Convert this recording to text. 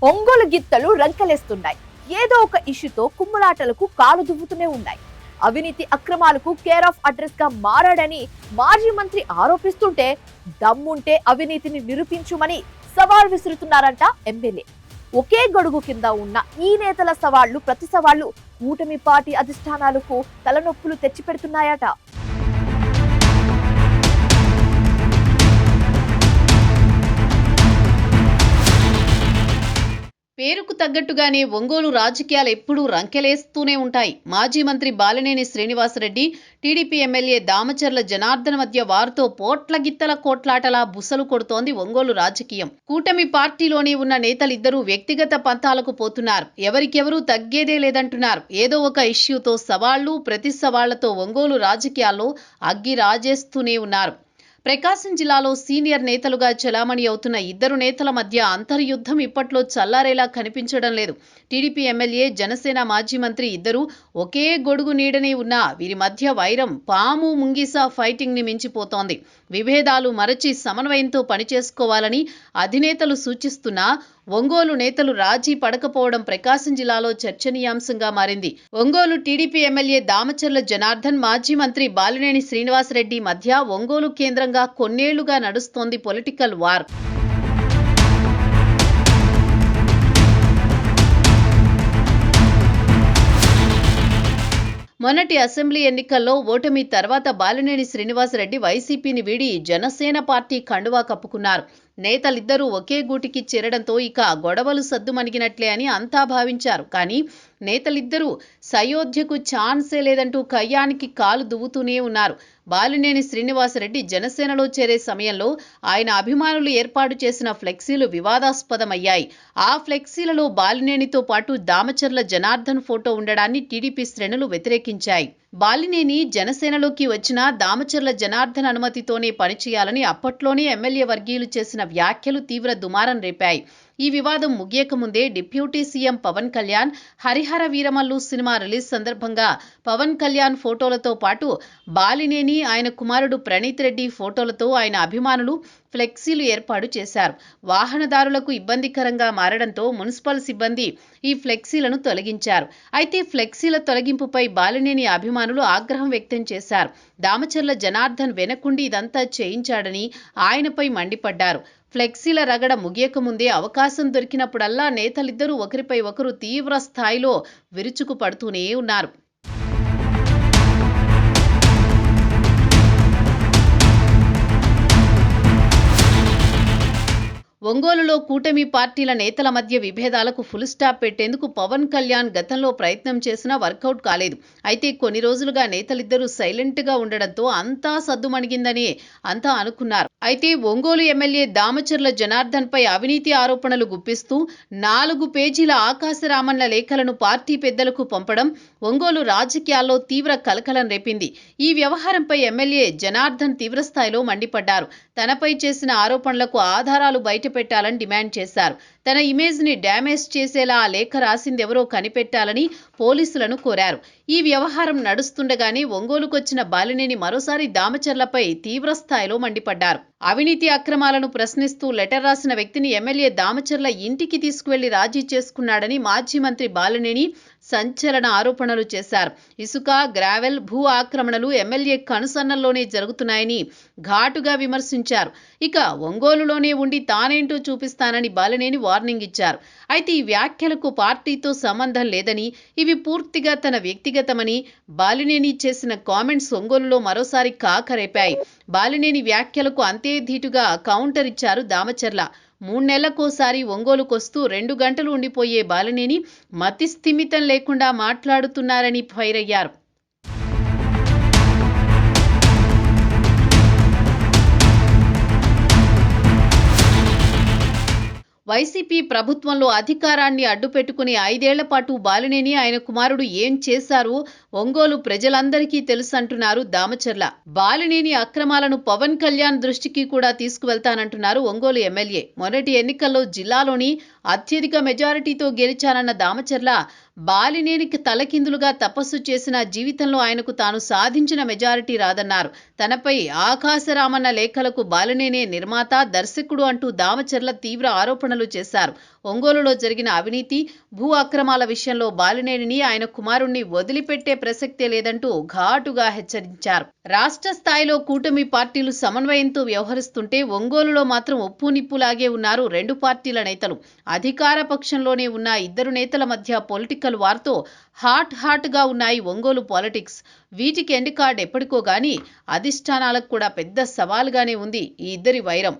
ఒంగోలు గిత్తలు రంకెలేస్తున్నాయి. ఏదో ఒక ఇష్యూతో కుమ్ములాటలకు కాలు దువ్వుతూనే ఉన్నాయి. అవినీతి అక్రమాలకు కేర్ ఆఫ్ అడ్రస్ గా మారాడని మాజీ మంత్రి ఆరోపిస్తుంటే, దమ్ముంటే అవినీతిని నిరూపించుమని సవాల్ విసురుతున్నారంట ఎమ్మెల్యే. ఒకే గొడుగు కింద ఉన్న ఈ నేతల సవాళ్లు ప్రతి సవాళ్లు కూటమి పార్టీ అధిష్టానాలకు తలనొప్పులు తెచ్చిపెడుతున్నాయట. పేరుకు తగ్గట్టుగానే ఒంగోలు రాజకీయాలు ఎప్పుడూ రంకెలేస్తూనే ఉంటాయి. మాజీ మంత్రి బాలినేని శ్రీనివాసరెడ్డి, టీడీపీ ఎమ్మెల్యే దామచర్ల జనార్దన్ మధ్య వారితో పోట్ల గిత్తల కోట్లాటలా బుసలు కొడుతోంది ఒంగోలు రాజకీయం. కూటమి పార్టీలోనే ఉన్న నేతలిద్దరూ వ్యక్తిగత పంతాలకు పోతున్నారు. ఎవరికెవరూ తగ్గేదే లేదంటున్నారు. ఏదో ఒక ఇష్యూతో సవాళ్లు ప్రతి సవాళ్లతో ఒంగోలు రాజకీయాల్లో అగ్గి రాజేస్తూనే ఉన్నారు. ప్రకాశం జిల్లాలో సీనియర్ నేతలుగా చలామణి అవుతున్న ఇద్దరు నేతల మధ్య అంతర్యుద్ధం ఇప్పట్లో చల్లారేలా కనిపించడం లేదు. టీడీపీ ఎమ్మెల్యే, జనసేన మాజీ మంత్రి ఇద్దరూ ఒకే గొడుగు నీడనే ఉన్నా వీరి మధ్య వైరం పాము ముంగిస ఫైటింగ్ ని మించిపోతోంది. విభేదాలు మరచి సమన్వయంతో పనిచేసుకోవాలని అధినేతలు సూచిస్తున్నా ఒంగోలు నేతలు రాజీ పడకపోవడం ప్రకాశం జిల్లాలో చర్చనీయాంశంగా మారింది. ఒంగోలు టీడీపీ ఎమ్మెల్యే దామచర్ల జనార్దన్, మాజీ మంత్రి బాలినేని శ్రీనివాసరెడ్డి మధ్య ఒంగోలు కేంద్రంగా కొన్నేళ్లుగా నడుస్తోంది పొలిటికల్ వార్. మొన్నటి అసెంబ్లీ ఎన్నికల్లో ఓటమి తర్వాత బాలినేని శ్రీనివాసరెడ్డి వైసీపీని వీడి జనసేన పార్టీ కండువా కప్పుకున్నారు. నేతలిద్దరూ ఒకే గూటికి చేరడంతో ఇక గొడవలు సద్దుమణిగినట్లే అని అంతా భావించారు. కానీ నేతలిద్దరూ సయోధ్యకు ఛాన్సే లేదంటూ కయ్యానికి కాలు దువ్వుతూనే ఉన్నారు. బాలినేని శ్రీనివాసరెడ్డి జనసేనలో చేరే సమయంలో ఆయన అభిమానులు ఏర్పాటు చేసిన ఫ్లెక్సీలు వివాదాస్పదమయ్యాయి. ఆ ఫ్లెక్సీలలో బాలినేనితో పాటు దామచర్ల జనార్దన్ ఫోటో ఉండడాన్ని టీడీపీ శ్రేణులు వ్యతిరేకించాయి. బాలినేని జనసేనలోకి వచ్చినా దామచర్ల జనార్దన్ అనుమతితోనే పనిచేయాలని అప్పట్లోనే ఎమ్మెల్యే వర్గీయులు చేసిన వ్యాఖ్యలు తీవ్ర దుమారం రేపాయి. ఈ వివాదం ముగియకముందే deputy CM Pavan Kalyan Harihara Veeramallu cinema release సందర్భంగా పవన్ కళ్యాణ్ ఫోటోలతో పాటు బాలినేని, ఆయన కుమారుడు ప్రణీత్ రెడ్డి ఫోటోలతో ఆయన అభిమానులు ఫ్లెక్సీలు ఏర్పాటు చేశారు. వాహనదారులకు ఇబ్బందికరంగా మారడంతో మున్సిపల్ సిబ్బంది ఈ ఫ్లెక్సీలను తొలగించారు. అయితే ఫ్లెక్సీల తొలగింపుపై బాలినేని అభిమానులు ఆగ్రహం వ్యక్తం చేశారు. దామచర్ల జనార్దన్ వెనకుండి ఇదంతా చేయించాడని ఆయనపై మండిపడ్డారు. ఫ్లెక్సీల రగడ ముగియకముందే అవకాశం దొరికినప్పుడల్లా నేతలిద్దరూ ఒకరిపై ఒకరు తీవ్ర స్థాయిలో విరుచుకు పడుతూనే ఉన్నారు. ఒంగోలులో కూటమి పార్టీల నేతల మధ్య విభేదాలకు ఫుల్ స్టాప్ పెట్టేందుకు పవన్ కళ్యాణ్ గతంలో ప్రయత్నం చేసినా వర్కౌట్ కాలేదు. అయితే కొన్ని రోజులుగా నేతలిద్దరూ సైలెంట్గా ఉండడంతో అంతా సద్దుమణిగిందని అంతా అనుకున్నారు. అయితే ఒంగోలు ఎమ్మెల్యే దామచర్ల జనార్దన్ పై అవినీతి ఆరోపణలు గుప్పిస్తూ 4 పేజీల ఆకాశరామన్ల లేఖలను పార్టీ పెద్దలకు పంపడం ఒంగోలు రాజకీయాల్లో తీవ్ర కలకలం రేపింది. ఈ వ్యవహారంపై ఎమ్మెల్యే జనార్దన్ తీవ్రస్థాయిలో మండిపడ్డారు. తనపై చేసిన ఆరోపణలకు ఆధారాలు బయటపెట్టాలని డిమాండ్ చేశారు. తన ఇమేజ్ ని డ్యామేజ్ చేసేలా ఆ లేఖ రాసిందెవరో కనిపెట్టాలని పోలీసులను కోరారు. ఈ వ్యవహారం నడుస్తుండగానే ఒంగోలుకొచ్చిన బాలినేని మరోసారి దామచర్లపై తీవ్ర స్థాయిలో మండిపడ్డారు. అవినీతి అక్రమాలను ప్రశ్నిస్తూ లెటర్ రాసిన వ్యక్తిని ఎమ్మెల్యే దామచర్ల ఇంటికి తీసుకువెళ్లి రాజీ చేసుకున్నాడని మాజీ మంత్రి బాలినేని సంచలన ఆరోపణలు చేశారు. ఇసుక, గ్రావెల్, భూ ఆక్రమణలు ఎమ్మెల్యే కనుసన్నల్లోనే జరుగుతున్నాయని ఘాటుగా విమర్శించారు. ఇక ఒంగోలులోనే ఉండి తానేంటో చూపిస్తానని బాలినేని వార్నింగ్ ఇచ్చారు. అయితే ఈ వ్యాఖ్యలకు పార్టీతో సంబంధం లేదని, ఇవి పూర్తిగా తన వ్యక్తిగతమని బాలినేని చేసిన కామెంట్స్ ఒంగోలులో మరోసారి కాకరేపాయి. బాలినేని వ్యాఖ్యలకు అంతే ధీటుగా కౌంటర్ ఇచ్చారు దామచర్ల. 3 నెలలకోసారి ఒంగోలుకొస్తూ 2 గంటలు ఉండిపోయే బాలినేని మతిస్థిమితం లేకుండా మాట్లాడుతున్నారని ఫైర్ అయ్యారు. వైసీపీ ప్రభుత్వంలో అధికారాన్ని అడ్డుపెట్టుకుని 5 ఏళ్ల పాటు బాలినేని, ఆయన కుమారుడు ఏం చేశారో ఒంగోలు ప్రజలందరికీ తెలుసంటున్నారు దామచర్ల. బాలినేని అక్రమాలను పవన్ కళ్యాణ్ దృష్టికి కూడా తీసుకువెళ్తానంటున్నారు ఒంగోలు ఎమ్మెల్యే. మొన్నటి ఎన్నికల్లో జిల్లాలోని అత్యధిక మెజారిటీతో గెలిచారన్న దామచర్ల బాలినేనికి తలకిందులుగా తపస్సు చేసిన జీవితంలో ఆయనకు తాను సాధించిన మెజారిటీ రాదన్నారు. తనపై ఆకాశరామన్న లేఖలకు బాలినేనే నిర్మాత, దర్శకుడు అంటూ దామచర్ల తీవ్ర ఆరోపణలు చేశారు. ఒంగోలులో జరిగిన అవినీతి, భూ అక్రమాల విషయంలో బాలినేనిని, ఆయన కుమారుణ్ణి వదిలిపెట్టే ప్రసక్తే లేదంటూ ఘాటుగా హెచ్చరించారు. రాష్ట్ర స్థాయిలో కూటమి పార్టీలు సమన్వయంతో వ్యవహరిస్తుంటే ఒంగోలులో మాత్రం ఉప్పు నిప్పులాగే ఉన్నారు రెండు పార్టీల నేతలు. అధికార పక్షంలోనే ఉన్న ఇద్దరు నేతల మధ్య పొలిటికల్ వార్తో హాట్ గా ఉన్నాయి ఒంగోలు పాలిటిక్స్. వీటికి ఎండ్ కార్డ్ ఎప్పటికో గానీ అధిష్టానాలకు కూడా పెద్ద సవాల్గానే ఉంది ఈ ఇద్దరి వైరం.